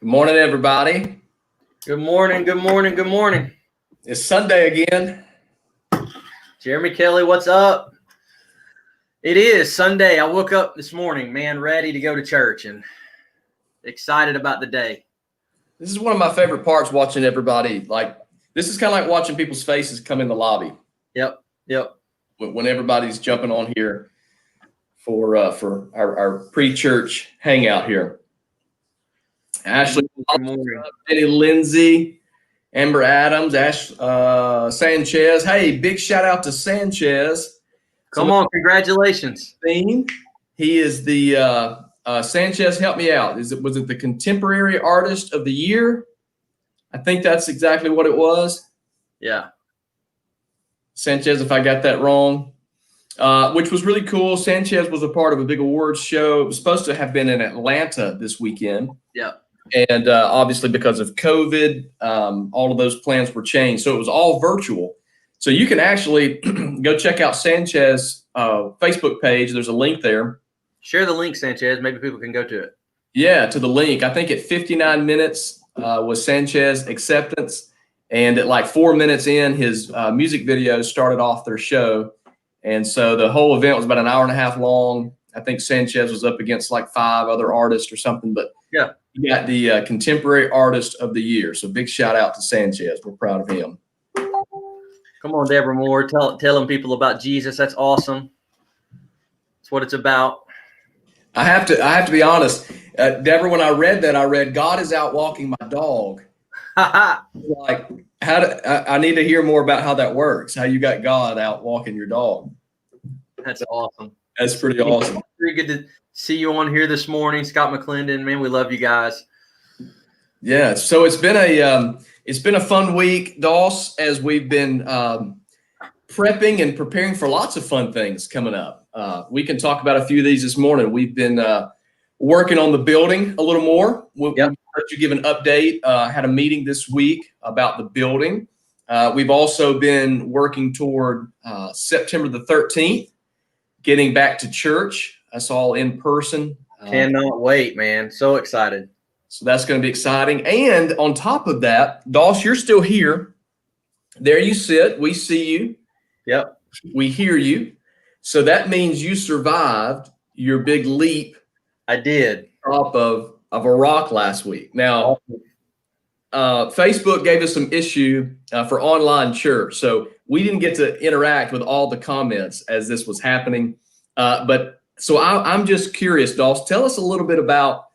Good morning, everybody. Good morning, good morning, good morning. It's Sunday again. Jeremy Kelly, what's up? It is Sunday. I woke up this morning, man, ready to go to church and excited about the day. This is one of my favorite parts, watching everybody. This is kind of like watching people's faces come in the lobby. Yep. When everybody's jumping on here for our pre-church hangout here. Ashley, Jenny Lindsay, Amber Adams, Sanchez. Hey, big shout out to Sanchez. Come on, congratulations. He is the Sanchez, help me out. Was it the Contemporary Artist of the Year? I think that's exactly what it was. Yeah. Sanchez, if I got that wrong, which was really cool. Sanchez was a part of a big awards show. It was supposed to have been in Atlanta this weekend. Yeah. And obviously because of COVID, all of those plans were changed. So it was all virtual. So you can actually go check out Sanchez Facebook page. There's a link there. Share the link, Sanchez. Maybe people can go to it. Yeah, to the link. I think at 59 minutes was Sanchez acceptance. And at like 4 minutes in, his music videos started off their show. And so the whole event was about an hour and a half long. I think Sanchez was up against like 5 other artists or something. But yeah, he got the Contemporary Artist of the Year. So big shout out to Sanchez. We're proud of him. Come on, Deborah Moore. Telling people about Jesus. That's awesome. That's what it's about. I have to be honest, Deborah. When I read that, I read God is out walking my dog. Like, I need to hear more about how that works. How you got God out walking your dog? That's awesome. That's pretty awesome. Pretty good to see you on here this morning, Scott McClendon. Man, we love you guys. Yeah. So it's been a fun week, Doss, as we've been prepping and preparing for lots of fun things coming up. We can talk about a few of these this morning. We've been working on the building a little more. We'll let you give an update. Had a meeting this week about the building. We've also been working toward September the 13th, getting back to church. That's all in person. Cannot wait, man. So excited. So that's going to be exciting. And on top of that, Doss, you're still here. There you sit. We see you. Yep. We hear you. So that means you survived your big leap. I did. Top of a rock last week. Now, Facebook gave us some issue for online church. So we didn't get to interact with all the comments as this was happening. But so I'm just curious, Doss, tell us a little bit about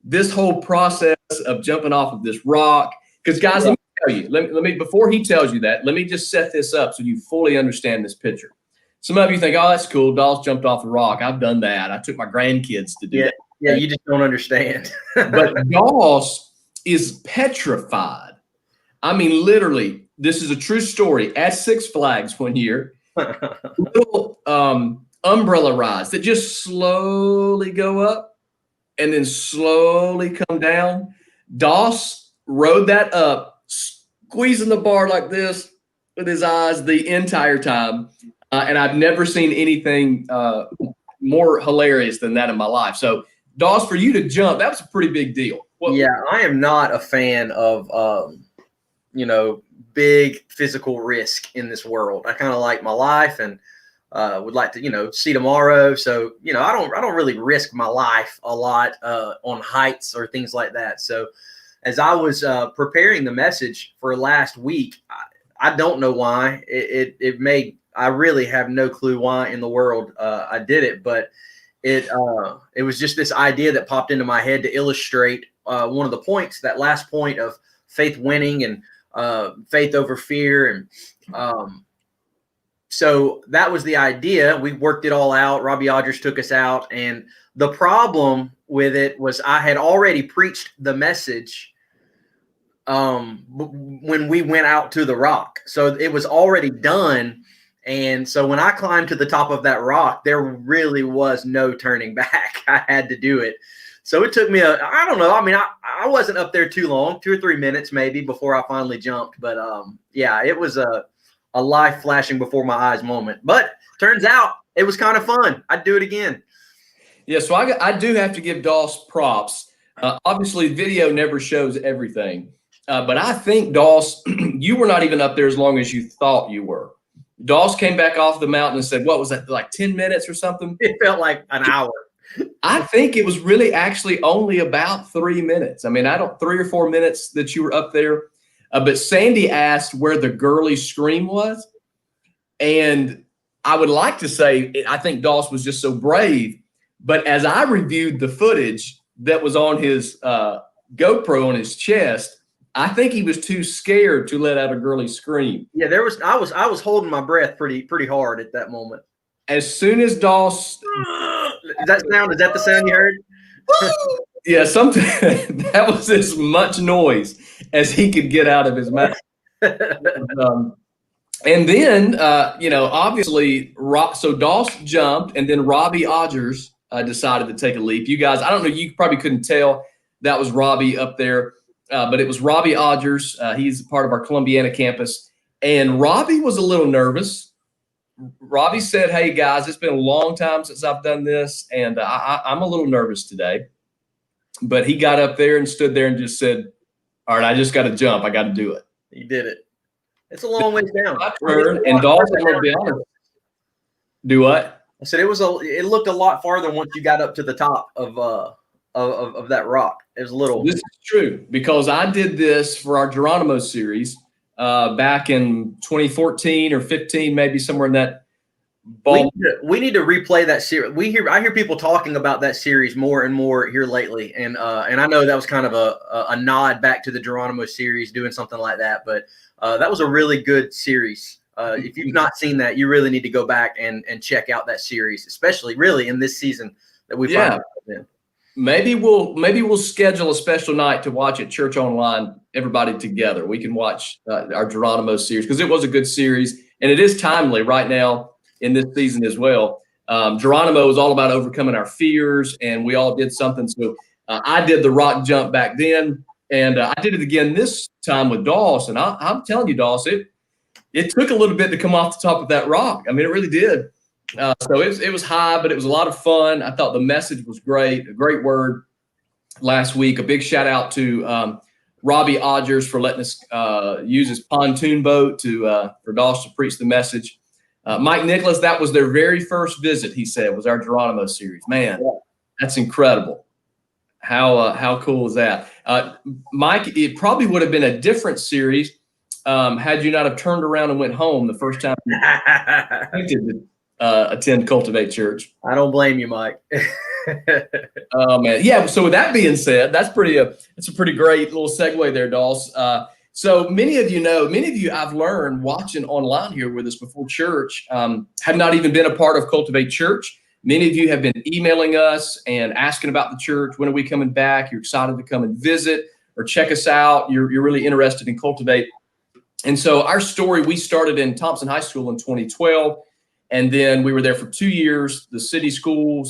this whole process of jumping off of this rock. Because guys, let me tell you, let me before he tells you that, let me just set this up so you fully understand this picture. Some of you think, oh, that's cool. Doss jumped off the rock. I've done that. I took my grandkids to do that. Yeah, you just don't understand. But Doss is petrified. I mean, literally, this is a true story. At Six Flags one year, little umbrella rides that just slowly go up and then slowly come down. Doss rode that up, squeezing the bar like this with his eyes the entire time. And I've never seen anything more hilarious than that in my life. So, Doss, for you to jump, that was a pretty big deal. I am not a fan of, big physical risk in this world. I kind of like my life and would like to, see tomorrow. So, I don't really risk my life a lot on heights or things like that. So, as I was preparing the message for last week, I don't know why it made. I really have no clue why in the world I did it, but it was just this idea that popped into my head to illustrate one of the points, that last point of faith winning and faith over fear. And so that was the idea. We worked it all out. Robbie Odgers took us out. And the problem with it was I had already preached the message when we went out to the rock. So it was already done. And so when I climbed to the top of that rock, there really was no turning back. I had to do it. So it took me I don't know. I mean, I wasn't up there too long, 2 or 3 minutes maybe before I finally jumped. But it was a life flashing before my eyes moment. But turns out it was kind of fun. I'd do it again. Yeah, so I do have to give Doss props. Obviously, video never shows everything. But I think, Doss, you were not even up there as long as you thought you were. Doss came back off the mountain and said, what was that, like 10 minutes or something? It felt like an hour. I think it was really actually only about 3 minutes. I mean, 3 or 4 minutes that you were up there. But Sandy asked where the girly scream was. And I would like to say, I think Doss was just so brave. But as I reviewed the footage that was on his GoPro on his chest, I think he was too scared to let out a girly scream. Yeah, I was holding my breath pretty hard at that moment. As soon as Doss, is that the sound you heard? Yeah, something that was as much noise as he could get out of his mouth. And then, obviously, so Doss jumped, and then Robbie Odgers decided to take a leap. You guys, I don't know, you probably couldn't tell that was Robbie up there, but it was Robbie Odgers. He's part of our Columbiana campus, and Robbie was a little nervous. Robbie said, "Hey guys, it's been a long time since I've done this, and I'm a little nervous today." But he got up there and stood there and just said, "All right, I just got to jump. I got to do it." He did it. It's a long ways down. And Dawson, I'm gonna be honest. Do what? I said it looked a lot farther once you got up to the top of that rock. It was a little. This is true because I did this for our Geronimo series back in 2014 or 15, maybe somewhere in that ball. We need to replay that series. I hear people talking about that series more and more here lately, and I know that was kind of a nod back to the Geronimo series, doing something like that. But that was a really good series. If you've not seen that, you really need to go back and check out that series, especially really in this season that we've in. Maybe we'll schedule a special night to watch it Church Online, everybody together. We can watch our Geronimo series because it was a good series and it is timely right now in this season as well. Geronimo is all about overcoming our fears, and we all did something. So I did the rock jump back then, and I did it again this time with Doss. And I'm telling you, Doss, it took a little bit to come off the top of that rock. I mean, it really did. So it was high, but it was a lot of fun. I thought the message was great, a great word last week. A big shout out to Robbie Odgers for letting us use his pontoon boat for Doss to preach the message. Mike Nicholas, that was their very first visit, he said, was our Geronimo series. Man, that's incredible. How cool is that? Mike, it probably would have been a different series had you not have turned around and went home the first time you did attend Cultivate Church. I don't blame you, Mike. Oh man, yeah. So with that being said, it's a pretty great little segue there, Doss. So many of you I've learned watching online here with us before church have not even been a part of Cultivate Church. Many of you have been emailing us and asking about the church. When are we coming back? You're excited to come and visit or check us out. You're really interested in Cultivate. And so our story, we started in Thompson High School in 2012. And then we were there for 2 years. The school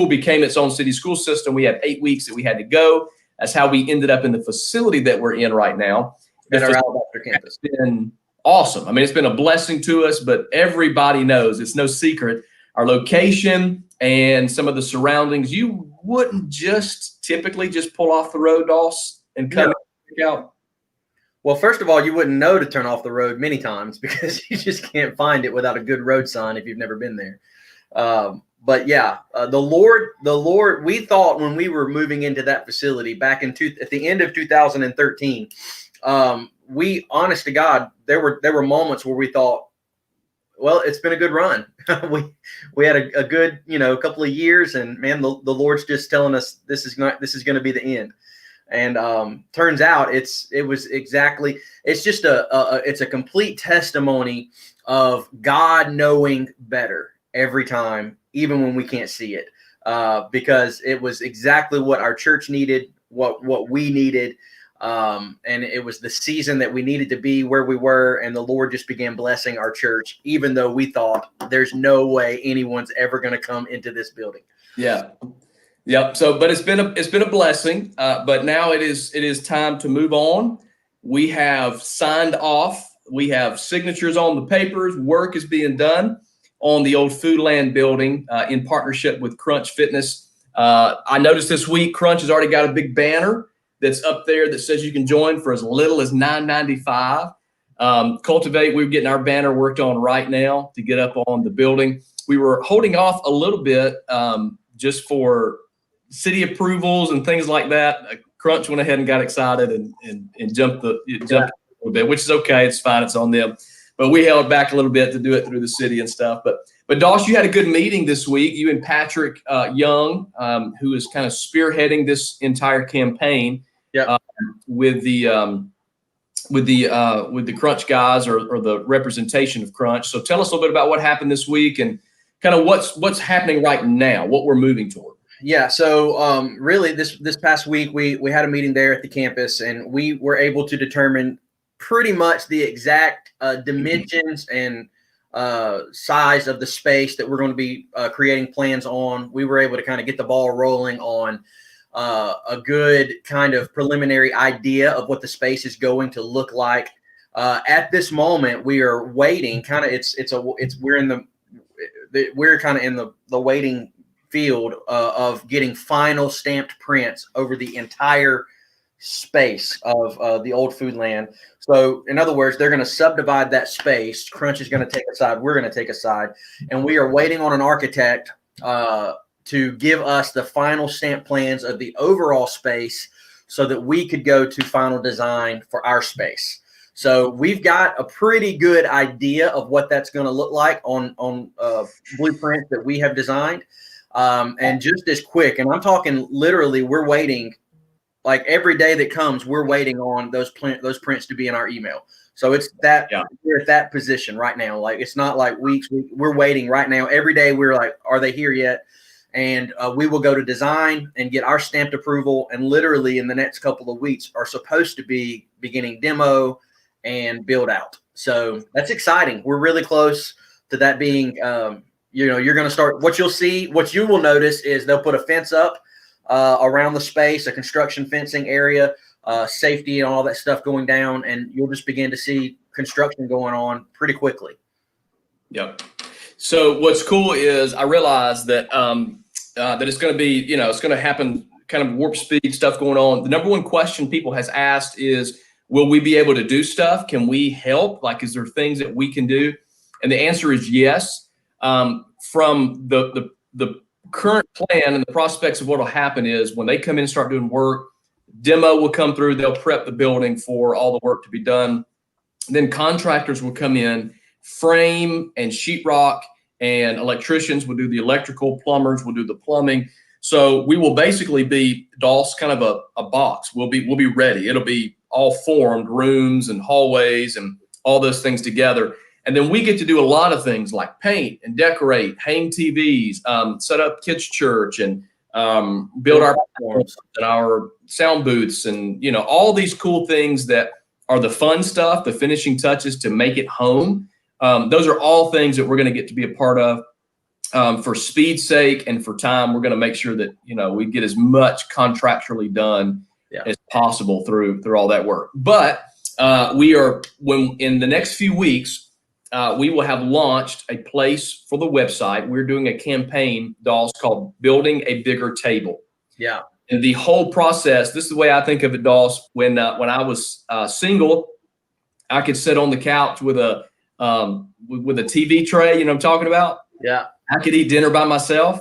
became its own city school system. We had 8 weeks that we had to go. That's how we ended up in the facility that we're in right now. At our Alabaster campus. It's been awesome. I mean, it's been a blessing to us, but everybody knows, it's no secret, our location and some of the surroundings, you wouldn't just typically just pull off the road, Doss, and come out. Well, first of all, you wouldn't know to turn off the road many times because you just can't find it without a good road sign if you've never been there. But yeah, the Lord, we thought when we were moving into that facility back at the end of 2013, we, honest to God, there were moments where we thought, well, it's been a good run. we had a good, couple of years, and man, the Lord's just telling us this is going to be the end. And turns out it's just it's a complete testimony of God knowing better every time, even when we can't see it, because it was exactly what our church needed, what we needed. And it was the season that we needed to be where we were. And the Lord just began blessing our church, even though we thought there's no way anyone's ever going to come into this building. Yeah. Yep. So, but it's been a blessing. But now it is time to move on. We have signed off. We have signatures on the papers. Work is being done on the old Foodland building in partnership with Crunch Fitness. I noticed this week Crunch has already got a big banner that's up there that says you can join for as little as $9.95. Cultivate, we're getting our banner worked on right now to get up on the building. We were holding off a little bit just for city approvals and things like that. Crunch went ahead and got excited and jumped a little bit, which is okay. It's fine. It's on them. But we held back a little bit to do it through the city and stuff. But Doss, you had a good meeting this week. You and Patrick Young, who is kind of spearheading this entire campaign with the Crunch guys or the representation of Crunch. So tell us a little bit about what happened this week and kind of what's happening right now, what we're moving toward. Yeah. So really this past week, we had a meeting there at the campus, and we were able to determine pretty much the exact dimensions and size of the space that we're going to be creating plans on. We were able to kind of get the ball rolling on a good kind of preliminary idea of what the space is going to look like. At this moment, we are waiting. Kind of, we're kind of in the waiting field of getting final stamped prints over the entire space of the old Foodland. So in other words, they're going to subdivide that space. Crunch is going to take a side. We're going to take a side, and we are waiting on an architect to give us the final stamp plans of the overall space so that we could go to final design for our space. So we've got a pretty good idea of what that's going to look like on blueprints that we have designed. And just as quick, and I'm talking literally, we're waiting, like every day that comes, we're waiting on those prints to be in our email. So it's that we're at that position right now. Like, it's not like weeks. We're waiting right now. Every day we're like, are they here yet? And we will go to design and get our stamped approval. And literally in the next couple of weeks are supposed to be beginning demo and build out. So that's exciting. We're really close to that being, you're going to start. What you will notice is they'll put a fence up around the space, a construction fencing area, safety and all that stuff going down. And you'll just begin to see construction going on pretty quickly. Yep. So what's cool is I realized that that it's going to be, it's going to happen kind of warp speed stuff going on. The number one question people has asked is, will we be able to do stuff? Can we help? Like, is there things that we can do? And the answer is yes. From the current plan and the prospects of what will happen is when they come in and start doing work, demo will come through. They'll prep the building for all the work to be done. Then contractors will come in, frame and sheetrock, and electricians will do the electrical, plumbers will do the plumbing. So we will basically be, Doss, kind of a box. We'll be ready. It'll be all formed, rooms and hallways and all those things together. And then we get to do a lot of things like paint and decorate, hang TVs, set up kids' church, and build our platforms and our sound booths, and all these cool things that are the fun stuff, the finishing touches to make it home. Those are all things that we're going to get to be a part of. For speed's sake and for time, we're going to make sure that we get as much contractually done as possible through all that work. But in the next few weeks, we will have launched a place for the website. We're doing a campaign, Doss, called Building a Bigger Table. Yeah. And the whole process, this is the way I think of it, Doss. When I was single, I could sit on the couch with a TV tray, I'm talking about? Yeah. I could eat dinner by myself.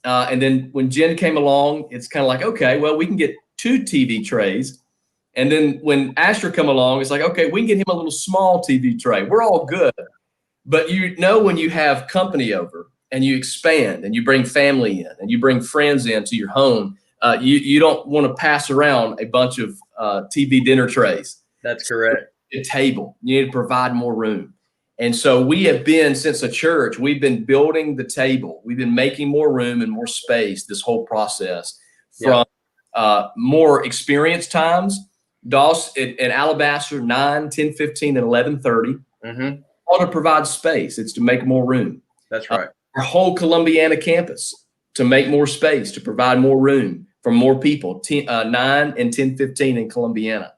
And then when Jen came along, it's kind of like, okay, well, we can get 2 TV trays. And then when Asher come along, it's like, okay, we can get him a little small TV tray. We're all good. But when you have company over and you expand and you bring family in and you bring friends into your home, you don't want to pass around a bunch of TV dinner trays. That's correct. A table. You need to provide more room. And so we have been, since a church, we've been building the table. We've been making more room and more space this whole process from more experience times. Doss at Alabaster, 9, 10, 15, and 11:30. Mm-hmm. All to provide space. It's to make more room. That's right. Our whole Columbiana campus to make more space, to provide more room for more people, 9 and 10, 15 in Columbiana.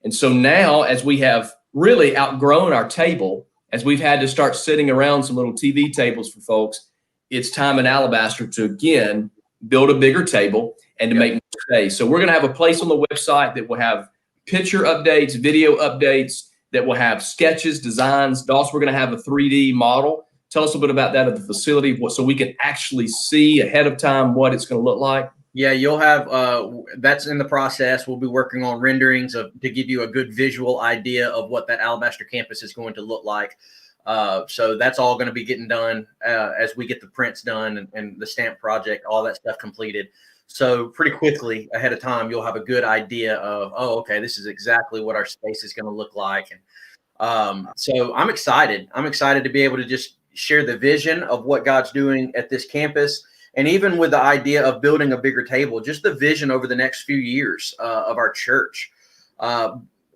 And so now, as we have really outgrown our table, as we've had to start sitting around some little TV tables for folks, it's time in Alabaster to again build a bigger table, and to make more space. So we're going to have a place on the website that will have picture updates, video updates, that will have sketches, designs. Dawson, we're going to have a 3D model. Tell us a bit about that of the facility, so we can actually see ahead of time what it's going to look like. Yeah, you'll have that's in the process. We'll be working on renderings to give you a good visual idea of what that Alabaster campus is going to look like. So that's all going to be getting done as we get the prints done and the stamp project, all that stuff completed. So pretty quickly ahead of time, you'll have a good idea of, oh, okay, this is exactly what our space is going to look like. And so I'm excited. I'm excited to be able to just share the vision of what God's doing at this campus. And even with the idea of building a bigger table, just the vision over the next few years of our church,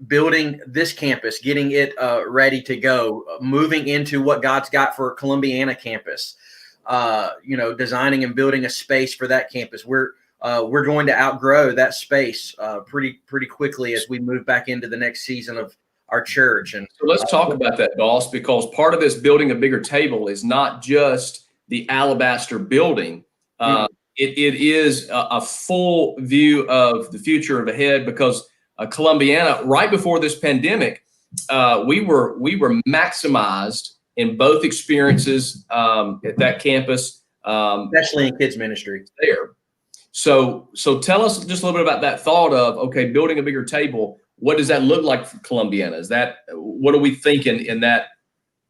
building this campus, getting it ready to go, moving into what God's got for Columbiana campus, designing and building a space for that campus. We're going to outgrow that space pretty quickly as we move back into the next season of our church. And so let's talk about that, Boss, because part of this building a bigger table is not just the Alabaster building. It is a full view of the future ahead, because Columbiana, right before this pandemic, we were maximized in both experiences at that campus, especially in kids ministry there. So tell us just a little bit about that thought of, okay, building a bigger table. What does that look like for Columbiana? What are we thinking in that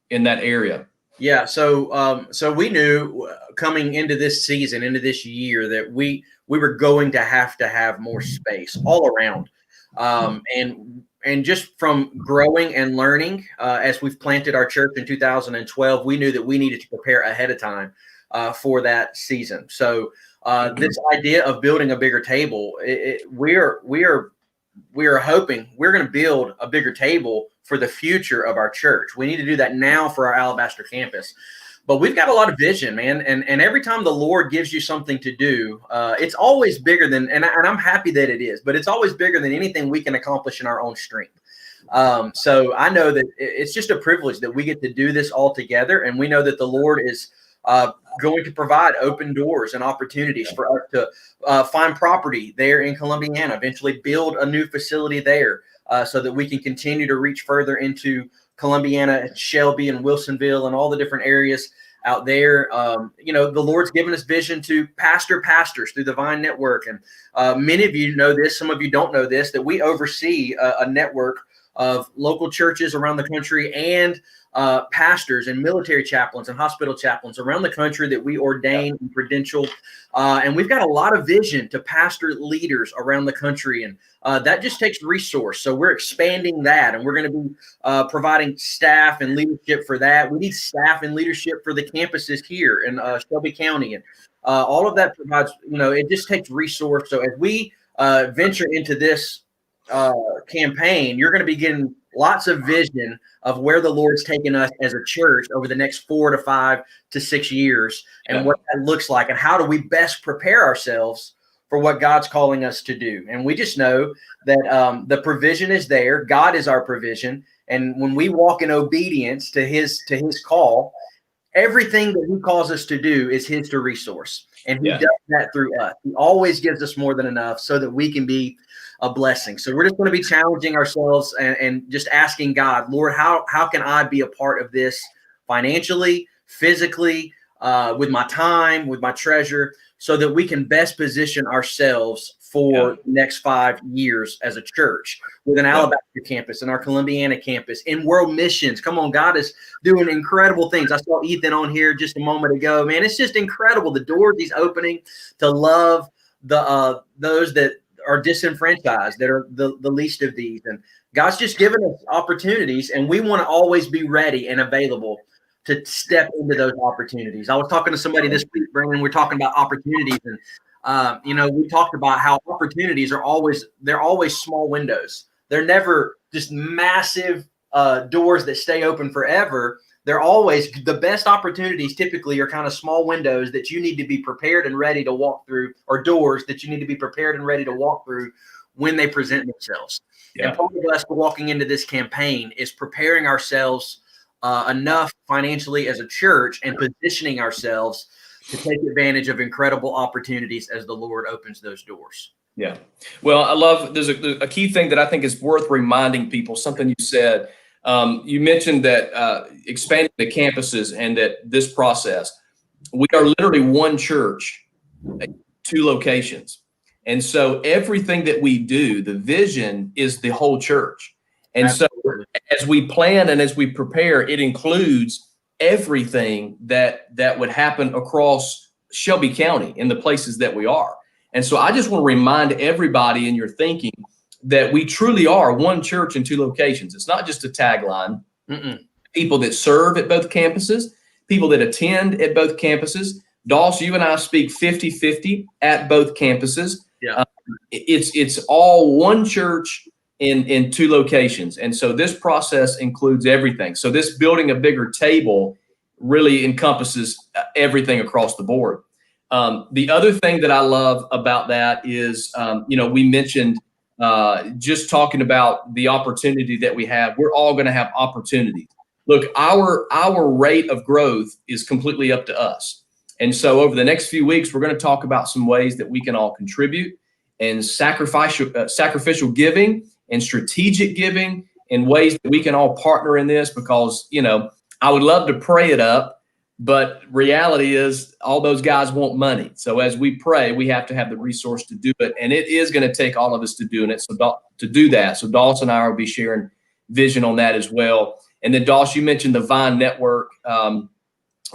area? Yeah, so we knew coming into this season, into this year, that we were going to have more space all around, and just from growing and learning as we've planted our church in 2012, we knew that we needed to prepare ahead of time for that season. So this idea of building a bigger table, we are hoping we're going to build a bigger table for the future of our church. We need to do that now for our Alabaster campus. But we've got a lot of vision, man. And every time the Lord gives you something to do, it's always bigger than, and I'm happy that it is, but it's always bigger than anything we can accomplish in our own strength. So I know that it's just a privilege that we get to do this all together. And we know that the Lord is going to provide open doors and opportunities for us to find property there in Columbiana, eventually build a new facility there so that we can continue to reach further into Columbiana, Shelby, and Wilsonville, and all the different areas out there. The Lord's given us vision to pastor pastors through the Vine Network. And many of you know this, some of you don't know this, that we oversee a network of local churches around the country and pastors and military chaplains and hospital chaplains around the country that we ordain and credential. And we've got a lot of vision to pastor leaders around the country. And that just takes resource. So we're expanding that, and we're going to be providing staff and leadership for that. We need staff and leadership for the campuses here in Shelby County. And all of that provides, it just takes resource. So as we venture into this campaign, you're going to be getting lots of vision of where the Lord's taken us as a church over the next 4 to 5 to 6 years, and what that looks like, and how do we best prepare ourselves for what God's calling us to do. And we just know that the provision is there. God is our provision. And when we walk in obedience to his call, everything that he calls us to do is his to resource. And he does that through us. He always gives us more than enough so that we can be a blessing. So we're just going to be challenging ourselves and just asking God, Lord, how can I be a part of this financially, physically, with my time, with my treasure, so that we can best position ourselves for the next 5 years as a church with an Alabaster campus and our Columbiana campus in world missions. Come on, God is doing incredible things. I saw Ethan on here just a moment ago, man. It's just incredible. The doors he's opening to love those that are disenfranchised, that are the least of these. And God's just given us opportunities, and we want to always be ready and available to step into those opportunities. I was talking to somebody this week, Brandon, we're talking about opportunities, and we talked about how opportunities are always small windows. They're never just massive doors that stay open forever. They're always, the best opportunities typically are kind of small windows that you need to be prepared and ready to walk through, or doors that you need to be prepared and ready to walk through when they present themselves. And part of us walking into this campaign is preparing ourselves enough financially as a church and positioning ourselves to take advantage of incredible opportunities as the Lord opens those doors. Yeah. Well, I love, there's a key thing that I think is worth reminding people, something you said. You mentioned that expanding the campuses and that this process, we are literally one church, 2 locations. And so everything that we do, the vision is the whole church. And Absolutely. so as we plan and as we prepare, it includes everything that would happen across Shelby County in the places that we are. And so I just want to remind everybody in your thinking that we truly are one church in 2 locations. It's not just a tagline. People that serve at both campuses, people that attend at both campuses. Doss, you and I speak 50-50 at both campuses. Yeah. It's all one church in 2 locations. And so this process includes everything. So this building a bigger table really encompasses everything across the board. The other thing that I love about that is, we mentioned just talking about the opportunity that we have. We're all going to have opportunities. Look, our rate of growth is completely up to us. And so over the next few weeks, we're going to talk about some ways that we can all contribute and sacrificial giving and strategic giving and ways that we can all partner in this because, I would love to pray it up, but reality is all those guys want money. So as we pray, we have to have the resource to do it. And it is going to take all of us to do it. So to do that. So Doss and I will be sharing vision on that as well. And then Doss, you mentioned the Vine Network.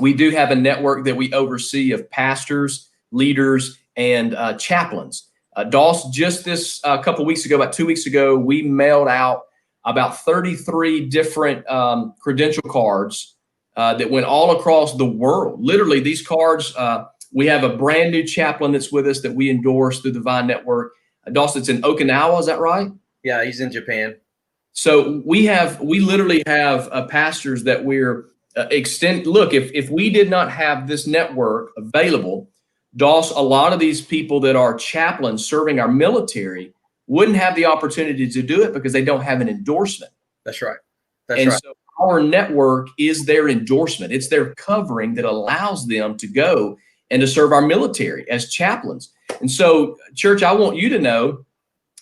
We do have a network that we oversee of pastors, leaders, and chaplains. Doss, just this couple of weeks ago, about 2 weeks ago, we mailed out about 33 different credential cards that went all across the world. Literally, these cards, we have a brand new chaplain that's with us that we endorse through the Vine Network. Doss, it's in Okinawa, is that right? Yeah, he's in Japan. So we literally have pastors that we're look, if we did not have this network available, Doss, a lot of these people that are chaplains serving our military wouldn't have the opportunity to do it because they don't have an endorsement. That's right. So our network is their endorsement. It's their covering that allows them to go and to serve our military as chaplains. And so, church, I want you to know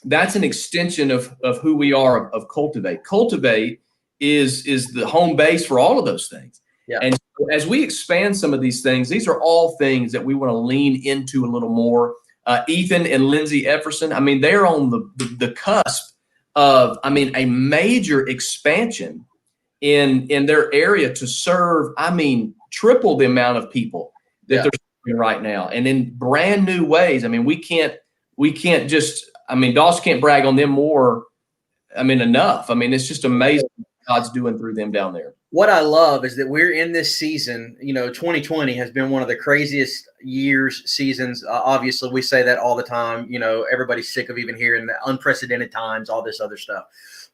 that's an extension of who we are, of Cultivate. Cultivate is the home base for all of those things. Yeah. And so as we expand some of these things, these are all things that we want to lean into a little more. Ethan and Lindsay Efferson, they're on the cusp of, a major expansion in their area to serve, triple the amount of people that they're serving right now. And in brand new ways. We can't just, Doss can't brag on them more, enough. It's just amazing what God's doing through them down there. What I love is that we're in this season, 2020 has been one of the craziest seasons. Obviously, we say that all the time. Everybody's sick of even hearing the unprecedented times, all this other stuff.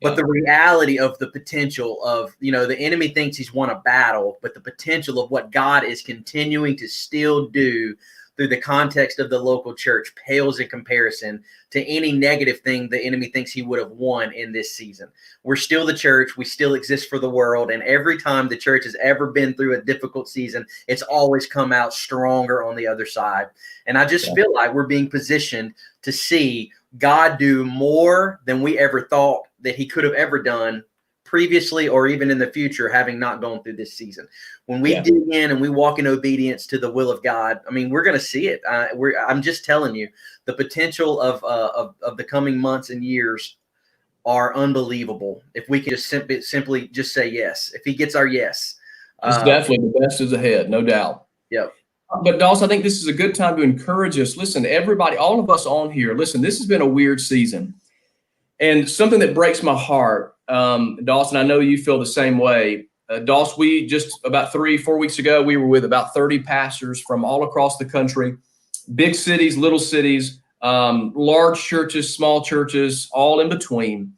But the reality of the potential of, the enemy thinks he's won a battle, but the potential of what God is continuing to still do through the context of the local church pales in comparison to any negative thing the enemy thinks he would have won in this season. We're still the church. We still exist for the world. And every time the church has ever been through a difficult season, it's always come out stronger on the other side. And I just feel like we're being positioned to see God do more than we ever thought that he could have ever done previously or even in the future, having not gone through this season. When we dig in and we walk in obedience to the will of God, we're going to see it. I'm just telling you, the potential of the coming months and years are unbelievable. If we could just simply just say yes, if he gets our yes. It's definitely the best is ahead, no doubt. Yep. But Doss, I think this is a good time to encourage us. Listen, everybody, all of us on here, listen, this has been a weird season. And something that breaks my heart, Dawson, I know you feel the same way. Doss, we just about 3-4 weeks ago, we were with about 30 pastors from all across the country, big cities, little cities, large churches, small churches, all in between.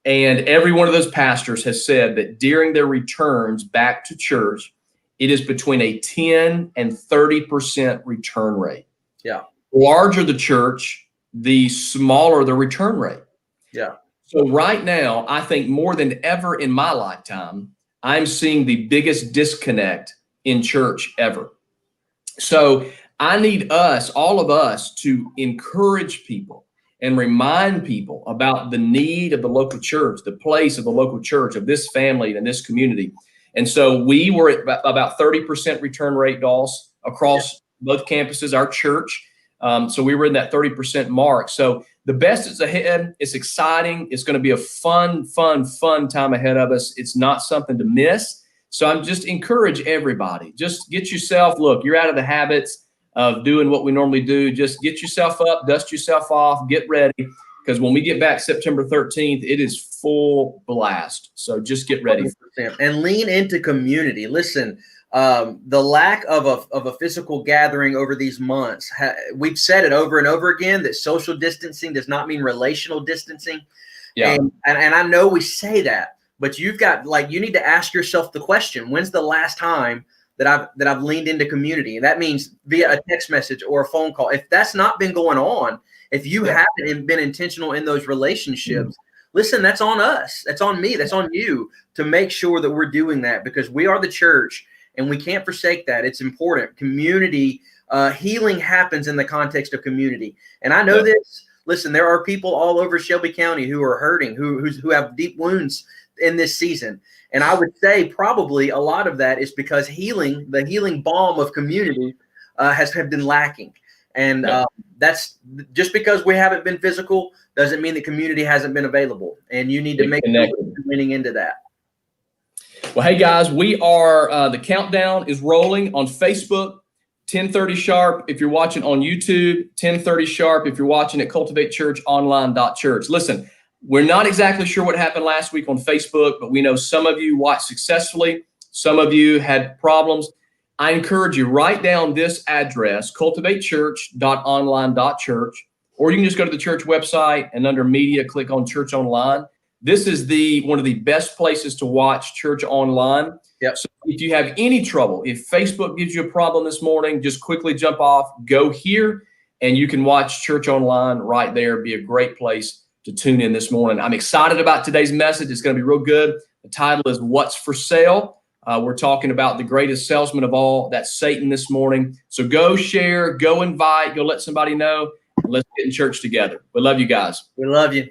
And every one of those pastors has said that during their returns back to church, it is between a 10 and 30% return rate. Yeah. Larger the church, the smaller the return rate. Yeah. So right now, I think more than ever in my lifetime, I'm seeing the biggest disconnect in church ever. So I need us, all of us, to encourage people and remind people about the need of the local church, the place of the local church, of this family and this community. And so we were at about 30% return rate, Doss, across both campuses, our church. So we were in that 30% mark. So the best is ahead. It's exciting. It's going to be a fun time ahead of us. It's not something to miss. So I'm just encourage everybody. Just get yourself, look, you're out of the habits of doing what we normally do. Just get yourself up, dust yourself off, get ready. Because when we get back September 13th, it is full blast. So just get ready. 100%. And lean into community. Listen, the lack of a physical gathering over these months, we've said it over and over again that social distancing does not mean relational distancing. Yeah. And I know we say that, but you need to ask yourself the question, when's the last time that I've leaned into community? And that means via a text message or a phone call. If that's not been going on, if you haven't been intentional in those relationships, listen, that's on us. That's on me. That's on you to make sure that we're doing that, because we are the church and we can't forsake that. It's important. Community healing happens in the context of community. And I know this. Listen, there are people all over Shelby County who are hurting, who have deep wounds in this season. And I would say probably a lot of that is because the healing balm of community have been lacking. And that's just because we haven't been physical doesn't mean the community hasn't been available. And you need to make sure you're leaning into that. Well, hey guys, we are the countdown is rolling on Facebook, 10:30 sharp if you're watching on YouTube, 10:30 sharp if you're watching at cultivatechurchonline.church. Listen, we're not exactly sure what happened last week on Facebook, but we know some of you watched successfully. Some of you had problems. I encourage you, write down this address, cultivatechurch.online.church, or you can just go to the church website and under media, click on Church Online. This is one of the best places to watch church online. Yep. So if you have any trouble, if Facebook gives you a problem this morning, just quickly jump off, go here, and you can watch church online right there. It'd be a great place to tune in this morning. I'm excited about today's message. It's going to be real good. The title is What's for Sale? We're talking about the greatest salesman of all. That's Satan this morning. So go share, go invite, go let somebody know. Let's get in church together. We love you guys. We love you.